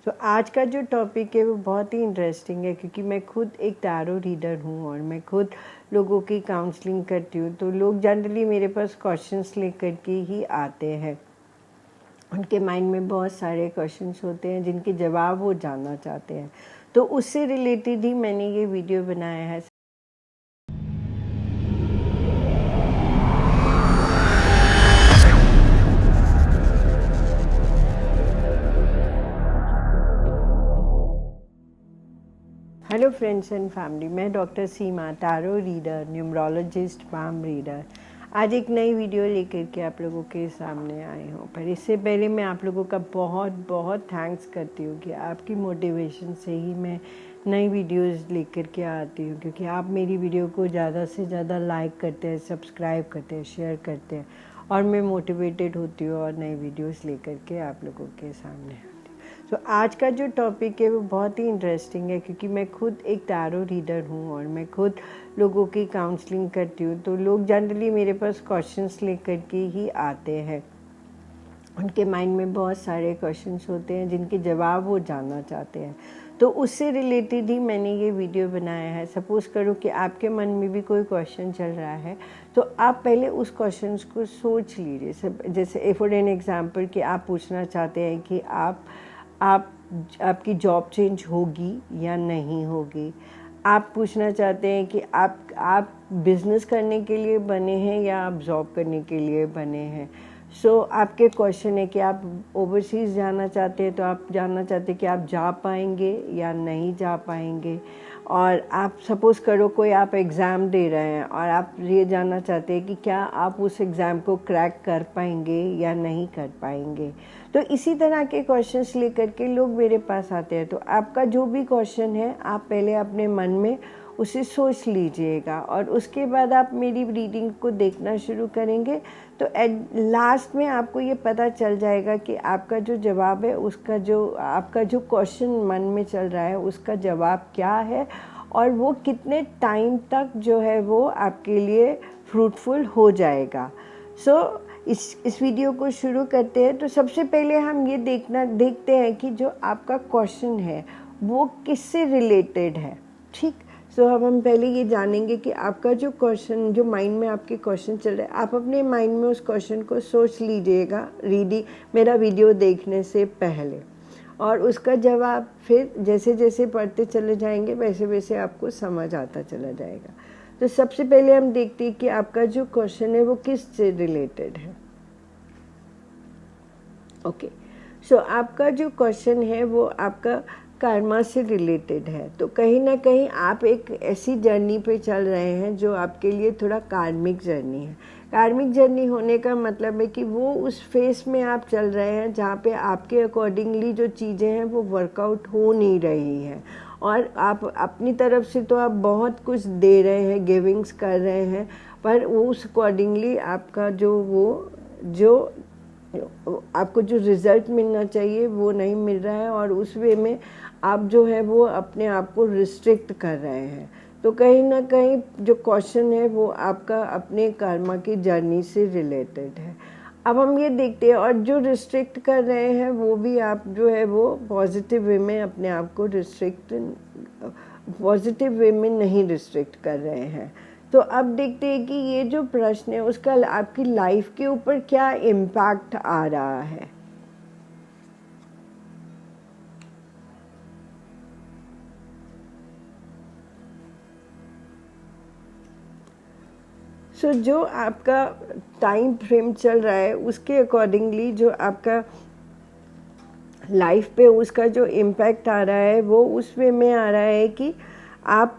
तो आज का जो टॉपिक है वो बहुत ही इंटरेस्टिंग है, क्योंकि मैं खुद एक टैरो रीडर हूँ और मैं खुद लोगों की काउंसलिंग करती हूँ। तो लोग जनरली मेरे पास क्वेश्चंस लेकर के ही आते हैं। उनके माइंड में बहुत सारे क्वेश्चंस होते हैं जिनके जवाब वो जानना चाहते हैं। तो उससे रिलेटेड ही मैंने ये वीडियो बनाया है। हेलो फ्रेंड्स एंड फैमिली, मैं doctor Seema, tarot reader, numerologist, palm reader. आज एक नई वीडियो लेकर के आप लोगों के सामने आई हूँ। पर इससे पहले मैं आप लोगों का बहुत बहुत थैंक्स करती हूँ कि आपकी मोटिवेशन से ही मैं नई वीडियोस लेकर के आती हूँ, क्योंकि आप मेरी वीडियो को ज़्यादा से ज़्यादा लाइक करते हैं, सब्सक्राइब करते हैं, शेयर करते हैं और मैं मोटिवेटेड होती हूँ और नई वीडियोज़ लेकर के आप लोगों के सामने। तो आज का जो टॉपिक है वो बहुत ही इंटरेस्टिंग है, क्योंकि मैं खुद एक टैरो रीडर हूँ और मैं खुद लोगों की काउंसलिंग करती हूँ। तो लोग जनरली मेरे पास क्वेश्चंस लेकर के ही आते हैं। उनके माइंड में बहुत सारे क्वेश्चंस होते हैं जिनके जवाब वो जानना चाहते हैं। तो उससे रिलेटेड ही मैंने ये वीडियो बनाया है। सपोज़ करो कि आपके मन में भी कोई क्वेश्चन चल रहा है, तो आप पहले उस क्वेश्चंस को सोच लीजिए। जैसे फॉर एन एग्जांपल कि आप पूछना चाहते हैं कि आपकी जॉब चेंज होगी या नहीं होगी। आप पूछना चाहते हैं कि आप बिज़नेस करने के लिए बने हैं या आप जॉब करने के लिए बने हैं। आपके क्वेश्चन है कि आप ओवरसीज़ जाना चाहते हैं, तो आप जानना चाहते हैं कि आप जा पाएंगे या नहीं जा पाएंगे। और आप सपोज़ करो कोई आप एग्ज़ाम दे रहे हैं और आप ये जानना चाहते हैं कि क्या आप उस एग्ज़ाम को क्रैक कर पाएंगे या नहीं कर पाएंगे। तो इसी तरह के क्वेश्चंस लेकर के लोग मेरे पास आते हैं। तो आपका जो भी क्वेश्चन है आप पहले अपने मन में उसे सोच लीजिएगा और उसके बाद आप मेरी रीडिंग को देखना शुरू करेंगे। तो एट लास्ट में आपको ये पता चल जाएगा कि आपका जो जवाब है, आपका जो क्वेश्चन मन में चल रहा है उसका जवाब क्या है और वो कितने टाइम तक जो है वो आपके लिए फ्रूटफुल हो जाएगा। इस वीडियो को शुरू करते हैं। तो सबसे पहले हम ये देखते हैं कि जो आपका क्वेश्चन है वो किससे रिलेटेड है। ठीक, अब हम पहले ये जानेंगे कि आपका जो क्वेश्चन, जो माइंड में आपके क्वेश्चन चल रहे हैं, आप अपने माइंड में उस क्वेश्चन को सोच लीजिएगा मेरा वीडियो देखने से पहले, और उसका जवाब फिर जैसे जैसे पढ़ते चले जाएंगे वैसे वैसे आपको समझ आता चला जाएगा। तो सबसे पहले हम देखते हैं कि आपका जो क्वेश्चन है वो किस से रिलेटेड है। ओके, आपका जो क्वेश्चन है वो आपका कर्मा से रिलेटेड है। तो कहीं ना कहीं आप एक ऐसी जर्नी पे चल रहे हैं जो आपके लिए थोड़ा कार्मिक जर्नी है। कार्मिक जर्नी होने का मतलब है कि वो उस फेस में आप चल रहे हैं जहाँ पे आपके अकॉर्डिंगली जो चीज़ें हैं वो वर्कआउट हो नहीं रही हैं, और आप अपनी तरफ से तो आप बहुत कुछ दे रहे हैं, गिविंग्स कर रहे हैं, पर उस अकॉर्डिंगली आपका जो आपको जो रिज़ल्ट मिलना चाहिए वो नहीं मिल रहा है, और उस वे में आप जो है वो अपने आप को रिस्ट्रिक्ट कर रहे हैं। तो कहीं ना कहीं जो क्वेश्चन है वो आपका अपने कर्मा की जर्नी से रिलेटेड है। अब हम ये देखते हैं, और जो रिस्ट्रिक्ट कर रहे हैं वो भी आप जो है वो पॉजिटिव वे में अपने आप को पॉजिटिव वे में नहीं रिस्ट्रिक्ट कर रहे हैं। तो अब देखते हैं कि ये जो प्रश्न है उसका आपकी लाइफ के ऊपर क्या इम्पैक्ट आ रहा है। जो आपका टाइम फ्रेम चल रहा है उसके अकॉर्डिंगली जो आपका लाइफ पे उसका जो इम्पैक्ट आ रहा है वो उस वे में आ रहा है कि आप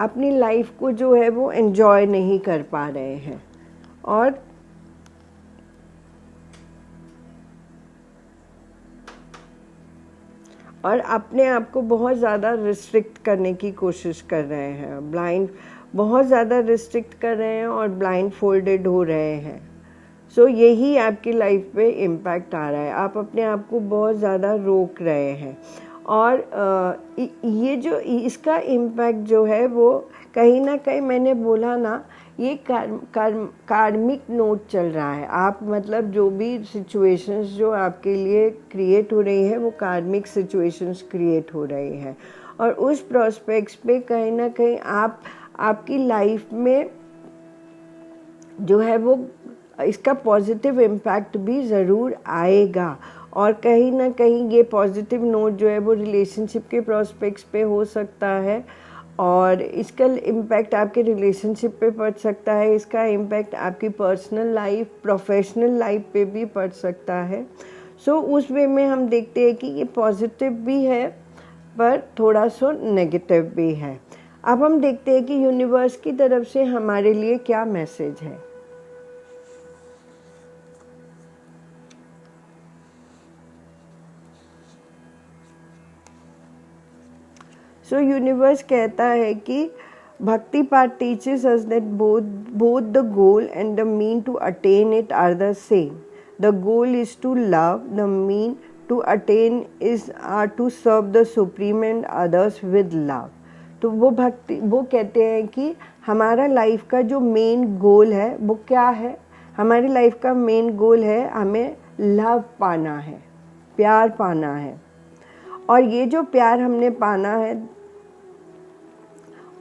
अपनी लाइफ को जो है वो एंजॉय नहीं कर पा रहे हैं, और अपने आप को बहुत ज़्यादा रिस्ट्रिक्ट करने की कोशिश कर रहे हैं, बहुत ज़्यादा रिस्ट्रिक्ट कर रहे हैं और ब्लाइंड फोल्डेड हो रहे हैं। यही आपकी लाइफ पे इम्पैक्ट आ रहा है। आप अपने आप को बहुत ज़्यादा रोक रहे हैं, और ये जो इसका इम्पैक्ट जो है वो कहीं ना कहीं, मैंने बोला ना ये कार्मिक नोट चल रहा है। आप मतलब जो भी सिचुएशंस जो आपके लिए क्रिएट हो रही है वो कार्मिक सिचुएशंस क्रिएट हो रही है, और उस प्रोस्पेक्ट्स पे कहीं ना कहीं आपकी लाइफ में जो है वो इसका पॉजिटिव इम्पैक्ट भी ज़रूर आएगा। और कहीं ना कहीं ये पॉजिटिव नोट जो है वो रिलेशनशिप के प्रोस्पेक्ट्स पे हो सकता है, और इसका इम्पैक्ट आपके रिलेशनशिप पे पड़ सकता है, इसका इम्पैक्ट आपकी पर्सनल लाइफ प्रोफेशनल लाइफ पे भी पड़ सकता है। सो उस वे में हम देखते हैं कि ये पॉजिटिव भी है पर थोड़ा सा नेगेटिव भी है। अब हम देखते हैं कि यूनिवर्स की तरफ से हमारे लिए क्या मैसेज है। सो यूनिवर्स कहता है कि भक्ति पाठ teaches us that both the goal and the mean to attain it are the same. The goal is to love, the mean to attain is to serve the supreme and others with love. तो वो कहते हैं कि हमारा life का जो main goal है वो क्या है। हमारी लाइफ का मेन गोल है हमें लव पाना है, प्यार पाना है, और ये जो प्यार हमने पाना है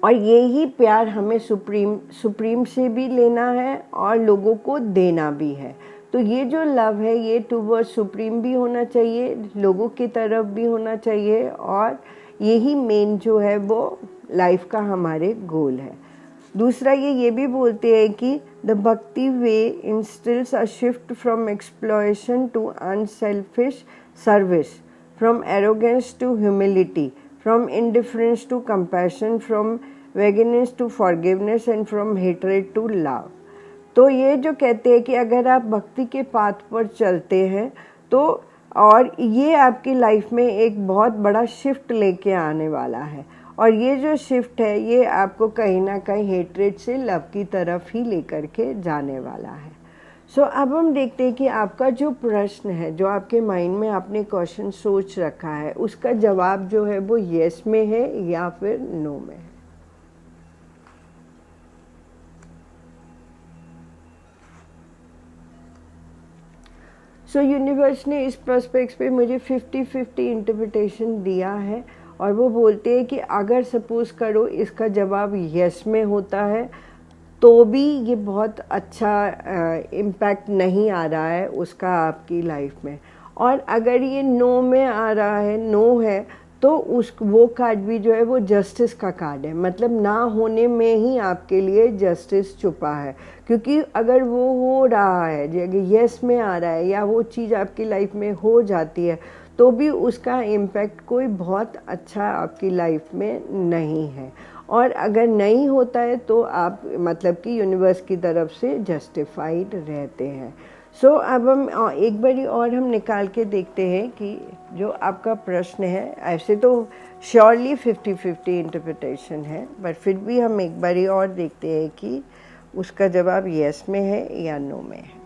और यही प्यार हमें सुप्रीम से भी लेना है और लोगों को देना भी है। तो ये जो लव है ये टूवर्ड सुप्रीम भी होना चाहिए, लोगों की तरफ भी होना चाहिए, और यही मेन जो है वो लाइफ का हमारे गोल है। दूसरा ये भी बोलते हैं कि the bhakti way instils a shift from exploitation to unselfish service, from arrogance to humility, from indifference to compassion, from vagueness to forgiveness and from hatred to love. तो ये जो कहते हैं कि अगर आप भक्ति के पाथ पर चलते हैं तो और ये आपकी लाइफ में एक बहुत बड़ा शिफ्ट लेके आने वाला है, और ये जो शिफ्ट है ये आपको कहीं ना कहीं हेट्रेड से लव की तरफ ही लेकर के जाने वाला है। सो अब हम देखते हैं कि आपका जो प्रश्न है, जो आपके माइंड में आपने क्वेश्चन सोच रखा है, उसका जवाब जो है वो यस में है या फिर नो में है। सो यूनिवर्स ने इस प्रोस्पेक्ट्स पे मुझे 50-50 इंटरप्रिटेशन दिया है, और वो बोलते हैं कि अगर सपोज करो इसका जवाब यस में होता है तो भी ये बहुत अच्छा इम्पैक्ट नहीं आ रहा है उसका आपकी लाइफ में, और अगर ये नो में आ रहा है, नो है, तो वो कार्ड भी जो है वो जस्टिस का कार्ड है। मतलब ना होने में ही आपके लिए जस्टिस छुपा है, क्योंकि अगर वो हो रहा है, अगर यस में आ रहा है या वो चीज़ आपकी लाइफ में हो जाती है तो भी उसका इम्पैक्ट कोई बहुत अच्छा आपकी लाइफ में नहीं है, और अगर नहीं होता है तो आप मतलब कि यूनिवर्स की तरफ से जस्टिफाइड रहते हैं। सो अब हम एक बारी और हम निकाल के देखते हैं कि जो आपका प्रश्न है, ऐसे तो श्योरली 50-50 इंटरप्रिटेशन है, बट फिर भी हम एक बारी और देखते हैं कि उसका जवाब यस में है या नो में है।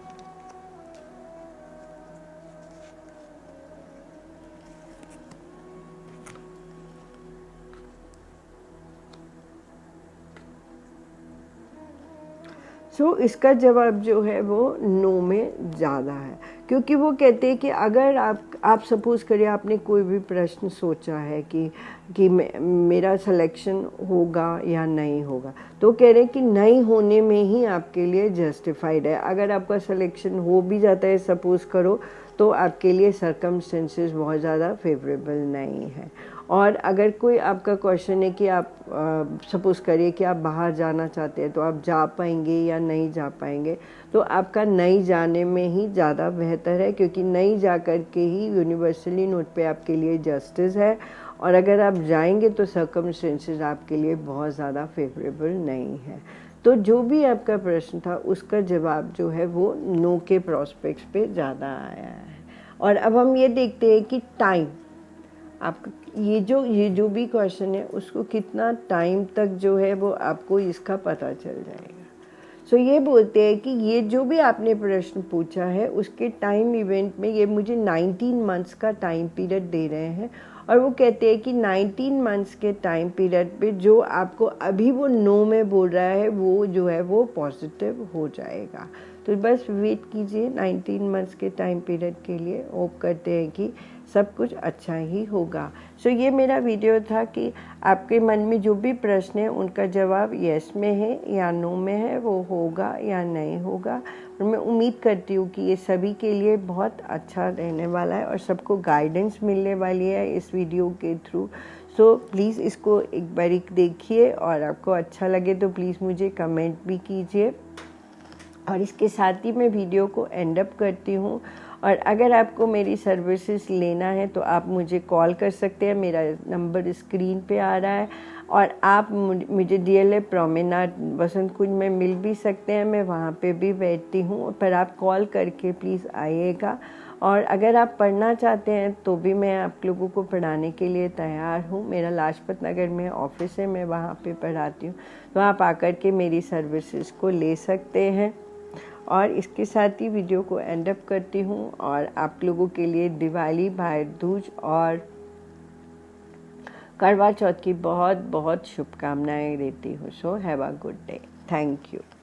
सो इसका जवाब जो है वो नो में ज़्यादा है, क्योंकि वो कहते हैं कि अगर आप सपोज़ करिए आपने कोई भी प्रश्न सोचा है कि मेरा सिलेक्शन होगा या नहीं होगा, तो कह रहे हैं कि नहीं होने में ही आपके लिए जस्टिफाइड है। अगर आपका सिलेक्शन हो भी जाता है सपोज़ करो, तो आपके लिए सर्कमस्टेंसेस बहुत ज़्यादा फेवरेबल नहीं है। और अगर कोई आपका क्वेश्चन है कि आप सपोज़ करिए कि आप बाहर जाना चाहते हैं, तो आप जा पाएंगे या नहीं जा पाएंगे, तो आपका नहीं जाने में ही ज़्यादा बेहतर है, क्योंकि नहीं जा कर के ही यूनिवर्सली नोट पे आपके लिए जस्टिस है, और अगर आप जाएंगे तो सर्कमस्टेंसेस आपके लिए बहुत ज़्यादा फेवरेबल नहीं है। तो जो भी आपका प्रश्न था उसका जवाब जो है वो नो के प्रोस्पेक्ट्स पे ज़्यादा आया है। और अब हम ये देखते हैं कि टाइम, आपका ये जो भी क्वेश्चन है उसको कितना टाइम तक जो है वो आपको इसका पता चल जाएगा। सो ये बोलते हैं कि ये जो भी आपने प्रश्न पूछा है उसके टाइम इवेंट में ये मुझे 19 मंथ्स का टाइम पीरियड दे रहे हैं, और वो कहते हैं कि 19 मंथ्स के टाइम पीरियड पे जो आपको अभी वो नो में बोल रहा है वो जो है वो पॉजिटिव हो जाएगा। तो बस वेट कीजिए 19 मंथ्स के टाइम पीरियड के लिए। होप करते हैं कि सब कुछ अच्छा ही होगा। सो ये मेरा वीडियो था कि आपके मन में जो भी प्रश्न है उनका जवाब यस में है या नो में है, वो होगा या नहीं होगा। और मैं उम्मीद करती हूँ कि ये सभी के लिए बहुत अच्छा रहने वाला है और सबको गाइडेंस मिलने वाली है इस वीडियो के थ्रू। सो प्लीज़ इसको एक बार देखिए, और आपको अच्छा लगे तो प्लीज़ मुझे कमेंट भी कीजिए। और इसके साथ ही मैं वीडियो को एंड अप करती हूँ। और अगर आपको मेरी सर्विसेज लेना है तो आप मुझे कॉल कर सकते हैं, मेरा नंबर स्क्रीन पे आ रहा है। और आप मुझे DLA प्रोमेनाड बसंत कुंज में मिल भी सकते हैं, मैं वहाँ पे भी बैठती हूँ। पर आप कॉल करके प्लीज़ आइएगा। और अगर आप पढ़ना चाहते हैं तो भी मैं आप लोगों को पढ़ाने के लिए तैयार हूँ। मेरा लाजपत नगर में ऑफिस है, मैं वहाँ पे पढ़ाती हूँ, तो आप आकर के मेरी सर्विसेज को ले सकते हैं। और इसके साथ ही वीडियो को एंड अप करती हूँ और आप लोगों के लिए दिवाली, भाई दूज और करवा चौथ की बहुत बहुत शुभकामनाएं देती हूँ। So have a good day. Thank you.